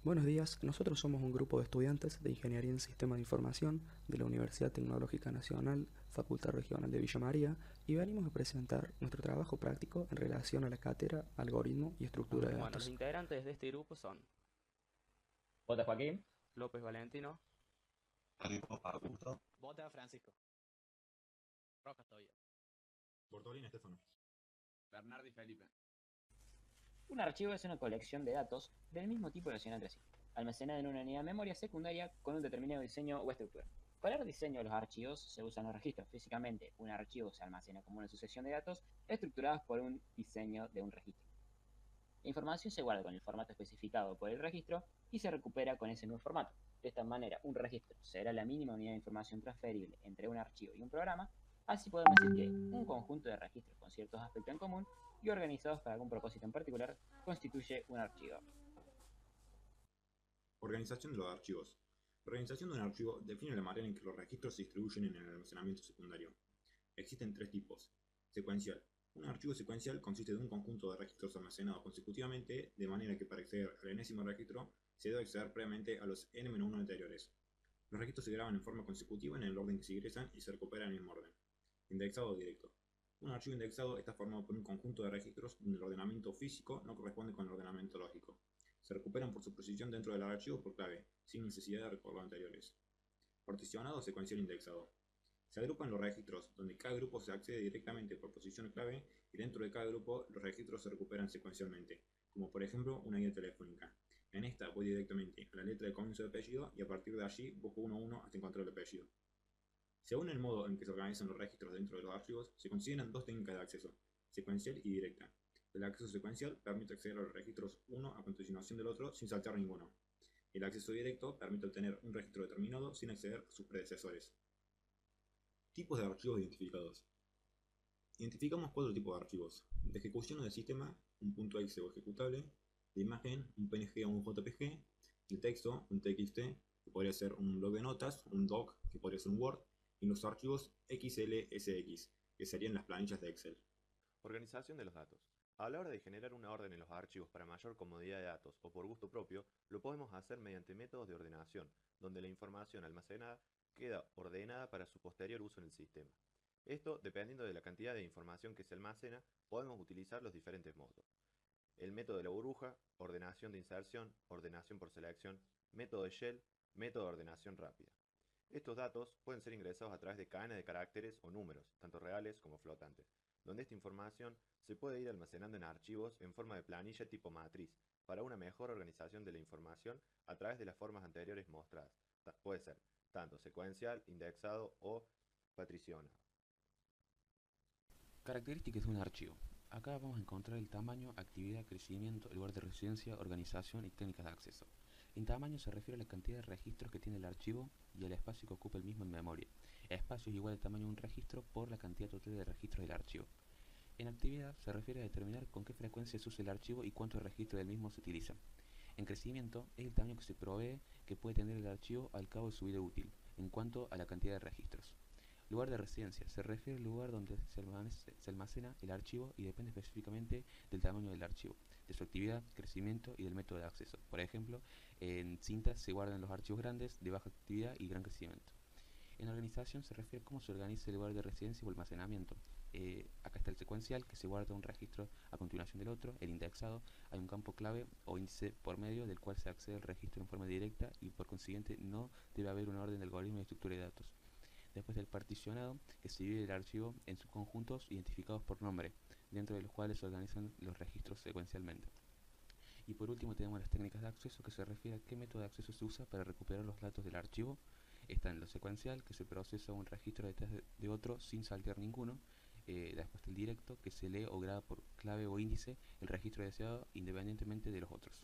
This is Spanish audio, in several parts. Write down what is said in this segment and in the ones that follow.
Buenos días, nosotros somos un grupo de estudiantes de Ingeniería en Sistema de Información de la Universidad Tecnológica Nacional, Facultad Regional de Villa María, y venimos a presentar nuestro trabajo práctico en relación a la cátedra Algoritmo y Estructura de Bueno, los Datos. integrantes de este grupo son Vota Joaquín. López Valentino, Arrigo Augusto. Vota Francisco. Rojas todavía. Bortolín Estefano. Bernardi Felipe. Un archivo es una colección de datos del mismo tipo relacionada entre sí, almacenada en una unidad de memoria secundaria con un determinado diseño o estructura. Para el diseño de los archivos se usan los registros. Físicamente, un archivo se almacena como una sucesión de datos estructurados por un diseño de un registro. La información se guarda con el formato especificado por el registro y se recupera con ese nuevo formato. De esta manera, un registro será la mínima unidad de información transferible entre un archivo y un programa. Así podemos decir que un conjunto de registros con ciertos aspectos en común y organizados para algún propósito en particular constituye un archivo. Organización de los archivos. La organización de un archivo define la manera en que los registros se distribuyen en el almacenamiento secundario. Existen tres tipos. Secuencial. Un archivo secuencial consiste de un conjunto de registros almacenados consecutivamente, de manera que para acceder al enésimo registro se debe acceder previamente a los n-1 anteriores. Los registros se graban en forma consecutiva en el orden que se ingresan y se recuperan en el mismo orden. Indexado directo. Un archivo indexado está formado por un conjunto de registros donde el ordenamiento físico no corresponde con el ordenamiento lógico. Se recuperan por su posición dentro del archivo por clave, sin necesidad de recordar anteriores. Particionado o secuencial indexado. Se agrupan los registros, donde cada grupo se accede directamente por posición clave y dentro de cada grupo los registros se recuperan secuencialmente, como por ejemplo una guía telefónica. En esta voy directamente a la letra de comienzo de apellido y a partir de allí busco uno a uno hasta encontrar el apellido. Según el modo en que se organizan los registros dentro de los archivos, se consideran dos técnicas de acceso, secuencial y directa. El acceso secuencial permite acceder a los registros uno a continuación del otro sin saltar ninguno. El acceso directo permite obtener un registro determinado sin acceder a sus predecesores. Tipos de archivos identificados. Identificamos cuatro tipos de archivos: de ejecución o de sistema, un .exe o ejecutable; de imagen, un PNG o un JPG; de texto, un TXT, que podría ser un blog de notas; un doc, que podría ser un Word; y los archivos XLSX, que serían las planillas de Excel. Organización de los datos. A la hora de generar una orden en los archivos para mayor comodidad de datos o por gusto propio, lo podemos hacer mediante métodos de ordenación, donde la información almacenada queda ordenada para su posterior uso en el sistema. Esto, dependiendo de la cantidad de información que se almacena, podemos utilizar los diferentes modos. El método de la burbuja, ordenación de inserción, ordenación por selección, método de shell, método de ordenación rápida. Estos datos pueden ser ingresados a través de cadenas de caracteres o números, tanto reales como flotantes, donde esta información se puede ir almacenando en archivos en forma de planilla tipo matriz, para una mejor organización de la información a través de las formas anteriores mostradas. Puede ser tanto secuencial, indexado o patricionado. Características de un archivo. Acá vamos a encontrar el tamaño, actividad, crecimiento, lugar de residencia, organización y técnicas de acceso. En tamaño se refiere a la cantidad de registros que tiene el archivo y al espacio que ocupa el mismo en memoria. El espacio es igual al tamaño de un registro por la cantidad total de registros del archivo. En actividad se refiere a determinar con qué frecuencia se usa el archivo y cuántos registros del mismo se utilizan. En crecimiento es el tamaño que se provee que puede tener el archivo al cabo de su vida útil, en cuanto a la cantidad de registros. Lugar de residencia se refiere al lugar donde se almacena el archivo y depende específicamente del tamaño del archivo, de su actividad, crecimiento y del método de acceso. Por ejemplo, en cintas se guardan los archivos grandes de baja actividad y gran crecimiento. En organización se refiere a cómo se organiza el lugar de residencia o almacenamiento. Acá está el secuencial, que se guarda un registro a continuación del otro. El indexado, hay un campo clave o índice por medio del cual se accede al registro en forma directa y por consiguiente no debe haber un orden de algoritmo de estructura de datos. Después del particionado, que se divide el archivo en subconjuntos identificados por nombre, dentro de los cuales se organizan los registros secuencialmente. Y por último tenemos las técnicas de acceso, que se refiere a qué método de acceso se usa para recuperar los datos del archivo. Está en lo secuencial, que se procesa un registro detrás de otro sin saltear ninguno. Después está el directo, que se lee o graba por clave o índice el registro deseado independientemente de los otros.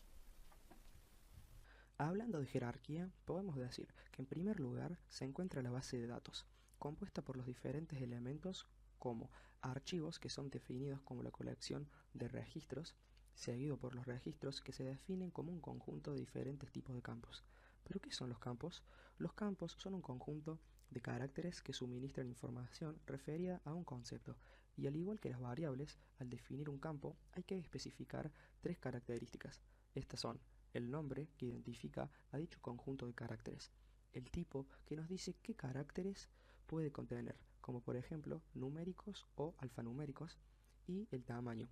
Hablando de jerarquía, podemos decir que en primer lugar se encuentra la base de datos, compuesta por los diferentes elementos como archivos, que son definidos como la colección de registros, seguido por los registros, que se definen como un conjunto de diferentes tipos de campos. ¿Pero qué son los campos? Los campos son un conjunto de caracteres que suministran información referida a un concepto, y al igual que las variables, al definir un campo hay que especificar tres características. Estas son el nombre que identifica a dicho conjunto de caracteres, el tipo que nos dice qué caracteres puede contener, como por ejemplo numéricos o alfanuméricos, y el tamaño,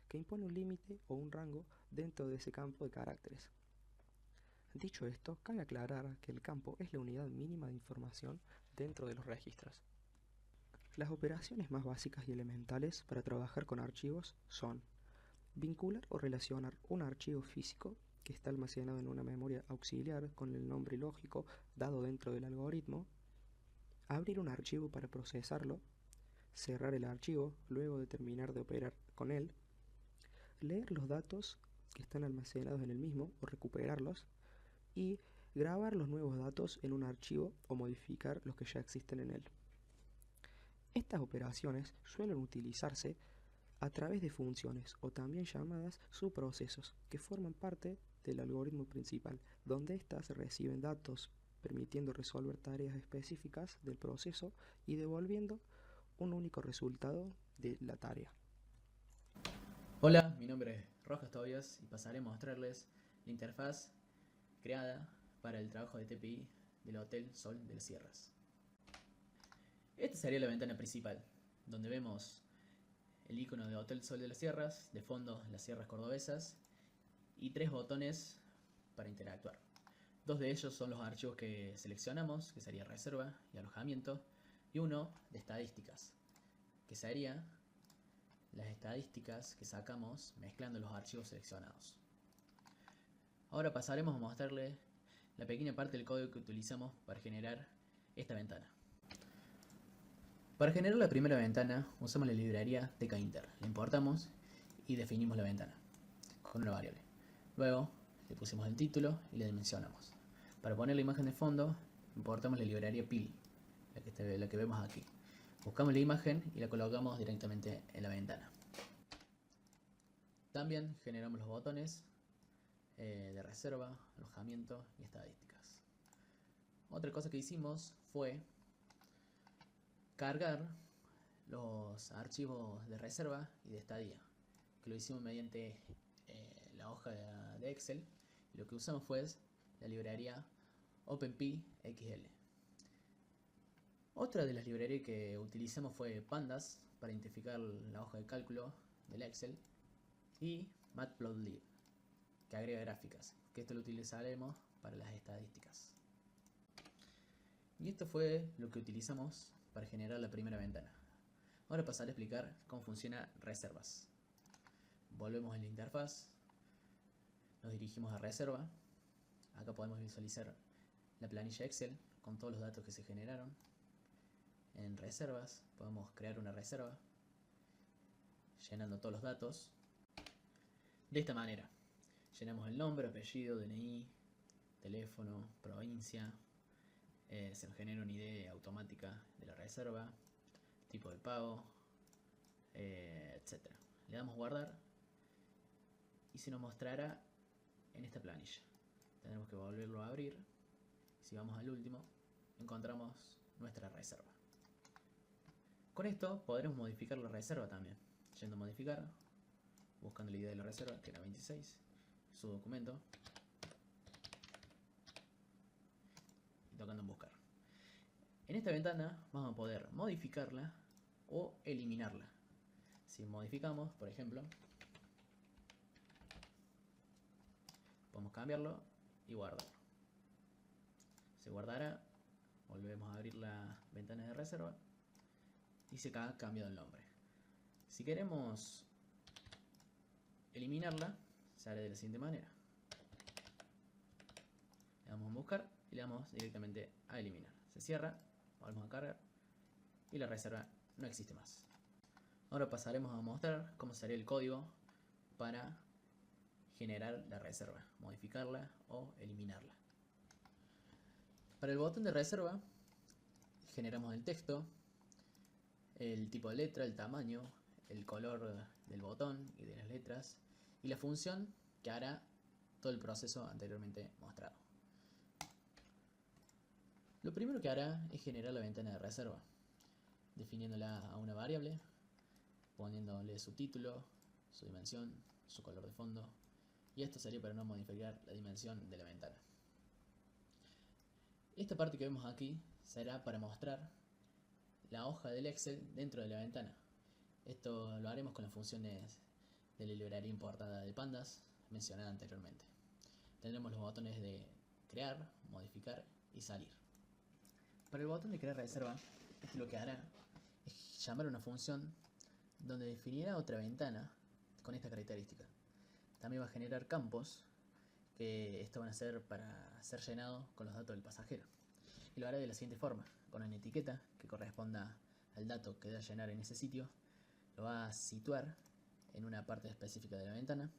que impone un límite o un rango dentro de ese campo de caracteres. Dicho esto, cabe aclarar que el campo es la unidad mínima de información dentro de los registros. Las operaciones más básicas y elementales para trabajar con archivos son vincular o relacionar un archivo físico que está almacenado en una memoria auxiliar con el nombre lógico dado dentro del algoritmo, abrir un archivo para procesarlo, cerrar el archivo luego de terminar de operar con él, leer los datos que están almacenados en el mismo o recuperarlos, y grabar los nuevos datos en un archivo o modificar los que ya existen en él. Estas operaciones suelen utilizarse a través de funciones o también llamadas subprocesos que forman parte del algoritmo principal, donde éstas reciben datos permitiendo resolver tareas específicas del proceso y devolviendo un único resultado de la tarea. Hola, mi nombre es Rojas Tobias y pasaré a mostrarles la interfaz creada para el trabajo de TPI del Hotel Sol de las Sierras. Esta sería la ventana principal, donde vemos el icono de Hotel Sol de las Sierras, de fondo las sierras cordobesas, y 3 botones para interactuar. 2 de ellos son los archivos que seleccionamos, que sería reserva y alojamiento, y uno de estadísticas, que sería las estadísticas que sacamos mezclando los archivos seleccionados. Ahora pasaremos a mostrarles la pequeña parte del código que utilizamos para generar esta ventana. Para generar la primera ventana usamos la librería tkinter, la importamos y definimos la ventana con una variable. Luego le pusimos el título y le dimensionamos. Para poner la imagen de fondo importamos la librería pil, la que vemos aquí. Buscamos la imagen y la colocamos directamente en la ventana. También generamos los botones de reserva, alojamiento y estadísticas. Otra cosa que hicimos fue cargar los archivos de reserva y de estadía, que lo hicimos mediante la hoja de Excel, y lo que usamos fue la librería OpenPXL. Otra de las librerías que utilizamos fue Pandas para identificar la hoja de cálculo del Excel, y Matplotlib, que agrega gráficas, que esto lo utilizaremos para las estadísticas. Y esto fue lo que utilizamos para generar la primera ventana. Ahora pasaré a explicar cómo funciona reservas. Volvemos a la interfaz, nos dirigimos a reserva. Acá podemos visualizar la planilla Excel con todos los datos que se generaron. En reservas podemos crear una reserva llenando todos los datos de esta manera. Llenamos el nombre, apellido, DNI, teléfono, provincia. Se nos genera una idea automática de la reserva, tipo de pago, etc. Le damos guardar y se nos mostrará en esta planilla. Tenemos que volverlo a abrir. Si vamos al último, encontramos nuestra reserva. Con esto podremos modificar la reserva también. Yendo a modificar, buscando la idea de la reserva, que era 26, su documento, y tocando en buscar. En esta ventana vamos a poder modificarla o eliminarla. Si modificamos, por ejemplo, podemos cambiarlo y guardarlo. Se guardará, volvemos a abrir la ventana de reserva y se ha cambiado el nombre. Si queremos eliminarla, se hará de la siguiente manera. Le damos a buscar y le damos directamente a eliminar. Se cierra, volvemos a cargar y la reserva no existe más. Ahora pasaremos a mostrar cómo sería el código para generar la reserva, modificarla o eliminarla. Para el botón de reserva generamos el texto, el tipo de letra, el tamaño, el color del botón y de las letras, y la función que hará todo el proceso anteriormente mostrado. Lo primero que hará es generar la ventana de reserva, definiéndola a una variable, poniéndole su título, su dimensión, su color de fondo Y esto sería para no modificar la dimensión de la ventana. Esta parte que vemos aquí será para mostrar la hoja del Excel dentro de la ventana. Esto lo haremos con las funciones de la librería importada de Pandas mencionada anteriormente. Tendremos los botones de crear, modificar y salir. Para el botón de crear reserva, esto lo que hará es llamar a una función donde definirá otra ventana con esta característica. También va a generar campos que esto van a ser para ser llenados con los datos del pasajero. Y lo hará de la siguiente forma: con una etiqueta que corresponda al dato que debe llenar en ese sitio, lo va a situar en una parte específica de la ventana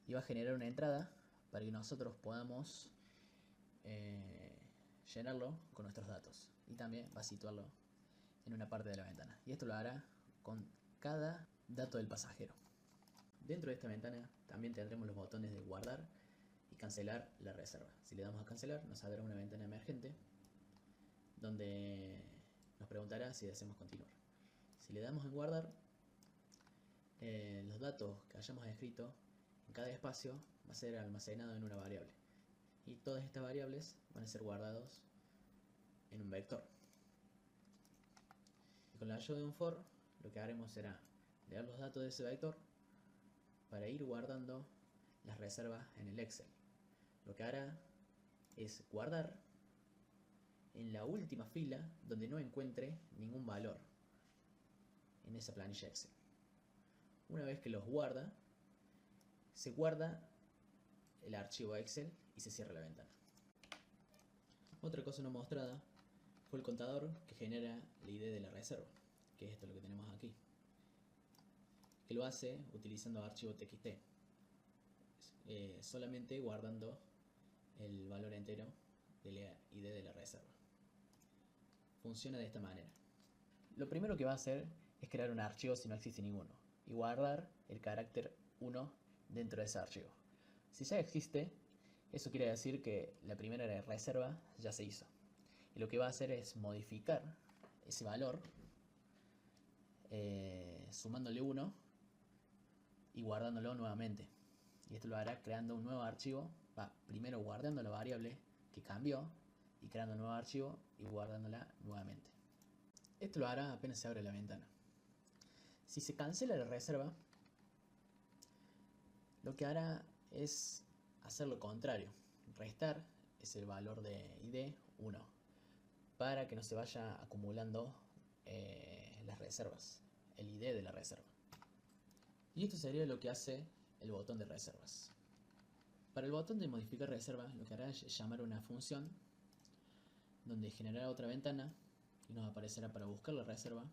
y va a generar una entrada para que nosotros podamos llenarlo con nuestros datos, y también va a situarlo en una parte de la ventana, y esto lo hará con cada dato del pasajero. Dentro de esta ventana también tendremos los botones de guardar y cancelar la reserva. Si le damos a cancelar, nos saldrá una ventana emergente donde nos preguntará si deseamos continuar. Si le damos en guardar, los datos que hayamos escrito en cada espacio va a ser almacenado en una variable, y todas estas variables van a ser guardados en un vector. Y con la ayuda de un for, lo que haremos será leer los datos de ese vector para ir guardando las reservas en el Excel. Lo que hará es guardar en la última fila donde no encuentre ningún valor en esa planilla Excel. Una vez que los guarda, se guarda el archivo Excel y se cierra la ventana. Otra cosa no mostrada fue el contador que genera la ID de la reserva, que es esto lo que tenemos aquí, que lo hace utilizando archivo txt, solamente guardando el valor entero de la ID de la reserva. Funciona de esta manera. Lo primero que va a hacer es crear un archivo si no existe ninguno, y guardar el carácter 1 dentro de ese archivo. Si ya existe, eso quiere decir que la primera reserva ya se hizo, y lo que va a hacer es modificar ese valor sumándole 1 y guardándolo nuevamente, y esto lo hará creando un nuevo archivo, primero guardando la variable que cambió y creando un nuevo archivo y guardándola nuevamente. Esto lo hará apenas se abre la ventana. Si se cancela la reserva, lo que hará es hacer lo contrario, restar ese valor de ID 1 para que no se vaya acumulando las reservas, el ID de la reserva. Y esto sería lo que hace el botón de reservas. Para el botón de modificar reserva, lo que hará es llamar a una función donde generará otra ventana y nos aparecerá para buscar la reserva,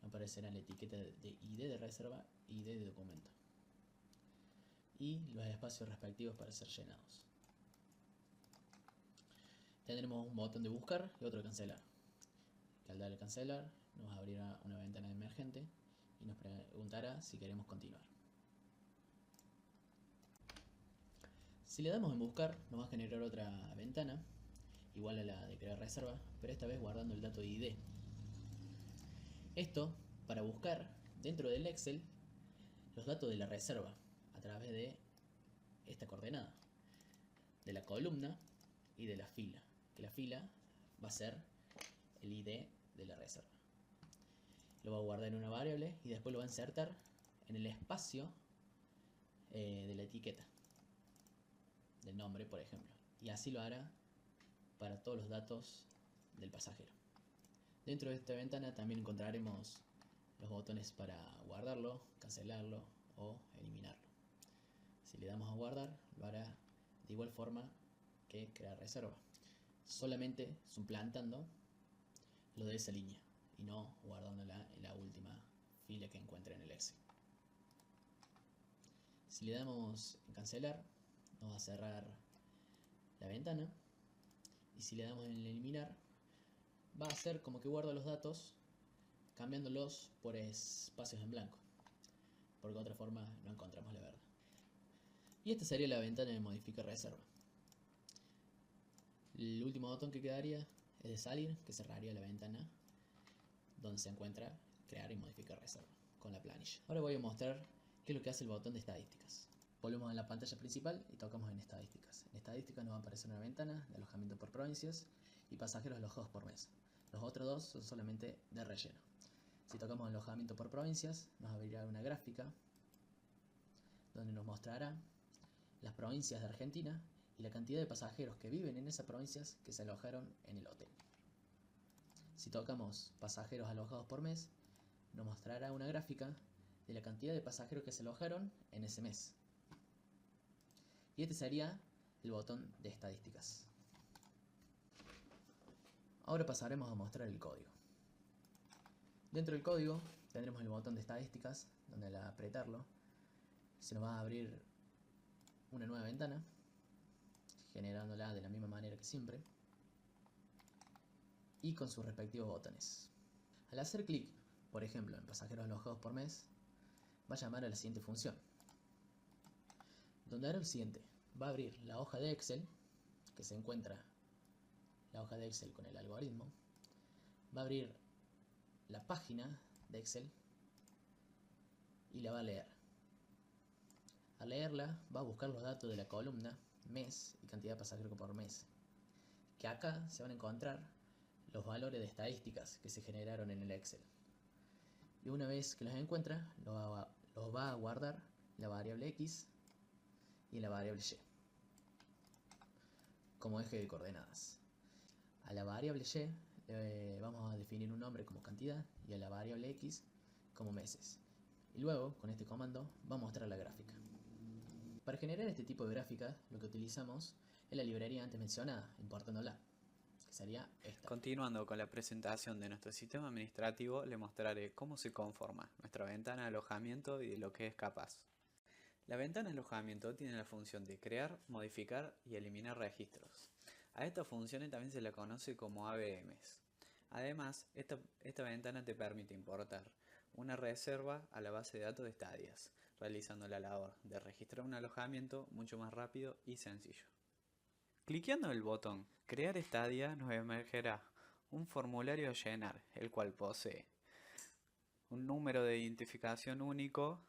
nos aparecerá la etiqueta de ID de reserva y ID de documento, y los espacios respectivos para ser llenados. Tendremos un botón de buscar y otro de cancelar, que al darle a cancelar nos abrirá una ventana emergente y nos preguntará si queremos continuar. Si le damos en buscar, nos va a generar otra ventana igual a la de crear reserva, pero esta vez guardando el dato de ID. Esto para buscar dentro del Excel los datos de la reserva a través de esta coordenada, de la columna y de la fila, que la fila va a ser el ID de la reserva. Lo va a guardar en una variable y después lo va a insertar en el espacio de la etiqueta del nombre, por ejemplo, y así lo hará para todos los datos del pasajero. Dentro de esta ventana también encontraremos los botones para guardarlo, cancelarlo o eliminarlo. Si le damos a guardar, lo hará de igual forma que crear reserva, solamente suplantando lo de esa línea y no guardándola en la última fila que encuentre en el Excel. Si le damos en cancelar, nos va a cerrar la ventana, y si le damos en eliminar, va a hacer como que guarda los datos cambiándolos por espacios en blanco, porque de otra forma no encontramos la verdad. Y esta sería la ventana de modificar reserva. El último botón que quedaría es de salir, que cerraría la ventana donde se encuentra crear y modificar reserva con la planilla. Ahora voy a mostrar qué es lo que hace el botón de estadísticas. Volvemos a la pantalla principal y tocamos en estadísticas. En estadísticas nos va a aparecer una ventana de alojamiento por provincias y pasajeros alojados por mes. Los otros dos son solamente de relleno. Si tocamos alojamiento por provincias, nos abrirá una gráfica donde nos mostrará las provincias de Argentina y la cantidad de pasajeros que viven en esas provincias que se alojaron en el hotel. Si tocamos pasajeros alojados por mes, nos mostrará una gráfica de la cantidad de pasajeros que se alojaron en ese mes. Y este sería el botón de estadísticas. Ahora pasaremos a mostrar el código. Dentro del código tendremos el botón de estadísticas, donde al apretarlo se nos va a abrir una nueva ventana, generándola de la misma manera que siempre, y con sus respectivos botones. Al hacer clic, por ejemplo, en pasajeros alojados por mes, va a llamar a la siguiente función, donde hará lo siguiente: va a abrir la hoja de Excel, que se encuentra la hoja de Excel con el algoritmo, va a abrir la página de Excel y la va a leer. Al leerla, va a buscar los datos de la columna mes y cantidad de pasajeros por mes, que acá se van a encontrar los valores de estadísticas que se generaron en el Excel. Y una vez que los encuentra, los va a guardar en la variable X y en la variable Y como eje de coordenadas. A la variable Y vamos a definir un nombre como cantidad y a la variable X como meses. Y luego, con este comando, va a mostrar la gráfica. Para generar este tipo de gráfica, lo que utilizamos es la librería antes mencionada, importándola, que sería esta. Continuando con la presentación de nuestro sistema administrativo, le mostraré cómo se conforma nuestra ventana de alojamiento y de lo que es capaz. La ventana de alojamiento tiene la función de crear, modificar y eliminar registros. A estas funciones también se la conoce como AVMs. Además, esta ventana te permite importar una reserva a la base de datos de estadías, realizando la labor de registrar un alojamiento mucho más rápido y sencillo. Cliqueando el botón Crear estadía nos emergerá un formulario a llenar, el cual posee un número de identificación único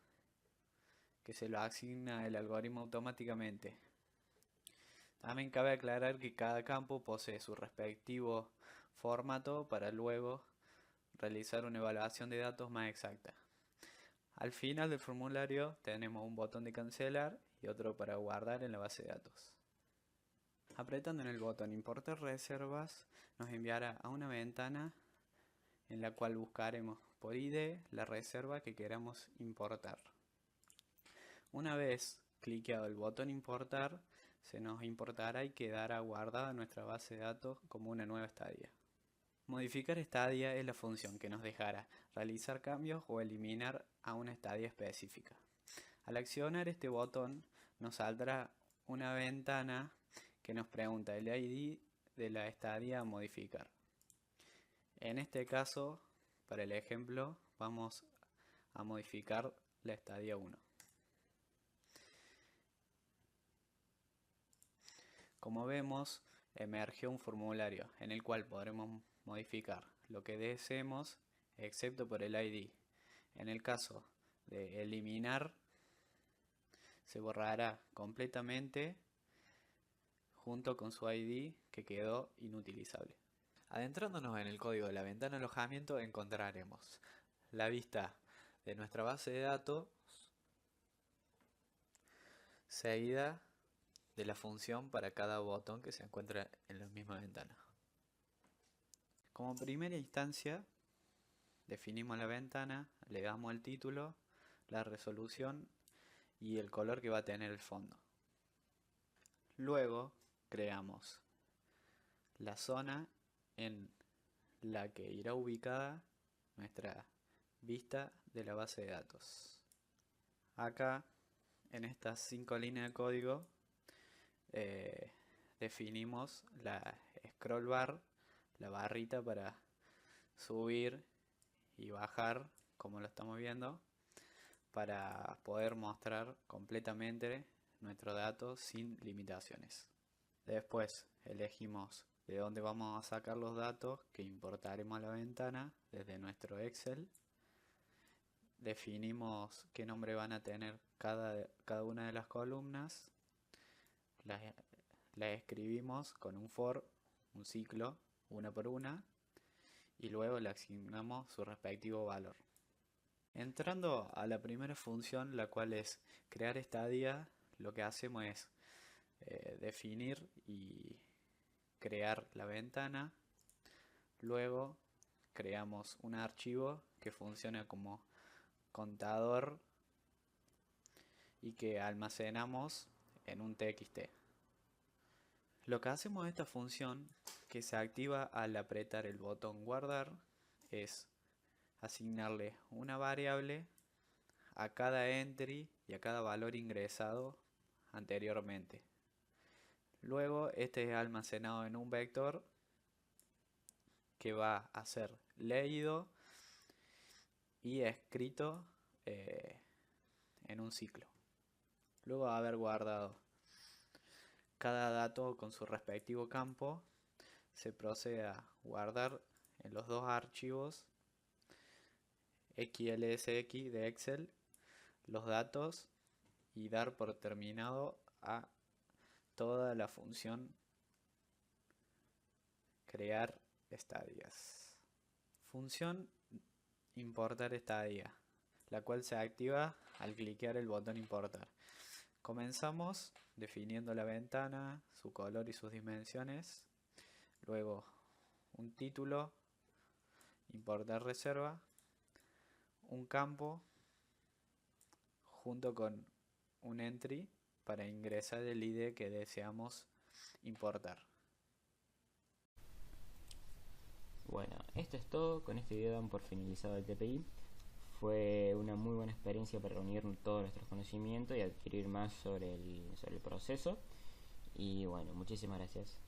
que se lo asigna el algoritmo automáticamente. También cabe aclarar que cada campo posee su respectivo formato para luego realizar una evaluación de datos más exacta. Al final del formulario tenemos un botón de cancelar y otro para guardar en la base de datos. Apretando en el botón Importar reservas nos enviará a una ventana en la cual buscaremos por ID la reserva que queramos importar. Una vez cliqueado el botón Importar, se nos importará y quedará guardada en nuestra base de datos como una nueva estadía. Modificar estadía es la función que nos dejará realizar cambios o eliminar a una estadía específica. Al accionar este botón nos saldrá una ventana que nos pregunta el ID de la estadía a modificar. En este caso, para el ejemplo, vamos a modificar la estadía 1. Como vemos, emergió un formulario en el cual podremos modificar lo que deseemos, excepto por el ID. En el caso de eliminar, se borrará completamente junto con su ID que quedó inutilizable. Adentrándonos en el código de la ventana de alojamiento encontraremos la vista de nuestra base de datos seguida de la función para cada botón que se encuentra en la misma ventana. Como primera instancia definimos la ventana, le damos el título, la resolución y el color que va a tener el fondo. Luego creamos la zona en la que irá ubicada nuestra vista de la base de datos. Acá, en estas 5 líneas de código, definimos la scroll bar, la barrita para subir y bajar, como lo estamos viendo, para poder mostrar completamente nuestros datos sin limitaciones. Después elegimos de dónde vamos a sacar los datos que importaremos a la ventana desde nuestro Excel. Definimos qué nombre van a tener cada una de las columnas las escribimos con un for, un ciclo, una por una, y luego le asignamos su respectivo valor. Entrando a la primera función, la cual es crear estadía, lo que hacemos es definir y crear la ventana. Luego creamos un archivo que funciona como contador y que almacenamos en un txt. Lo que hacemos en esta función, que se activa al apretar el botón guardar, es asignarle una variable a cada entry y a cada valor ingresado anteriormente. Luego este es almacenado en un vector que va a ser leído y escrito en un ciclo. Luego de haber guardado cada dato con su respectivo campo, se procede a guardar en los dos archivos XLSX de Excel los datos y dar por terminado a toda la función crear estadías. Función importar estadía, la cual se activa al cliquear el botón importar. Comenzamos definiendo la ventana, su color y sus dimensiones. Luego un título, importar reserva, un campo junto con un entry para ingresar el ID que deseamos importar. Bueno, esto es todo. Con este video damos por finalizado el TPI. Fue una muy buena experiencia para reunir todos nuestros conocimientos y adquirir más sobre el proceso. Y bueno, muchísimas gracias.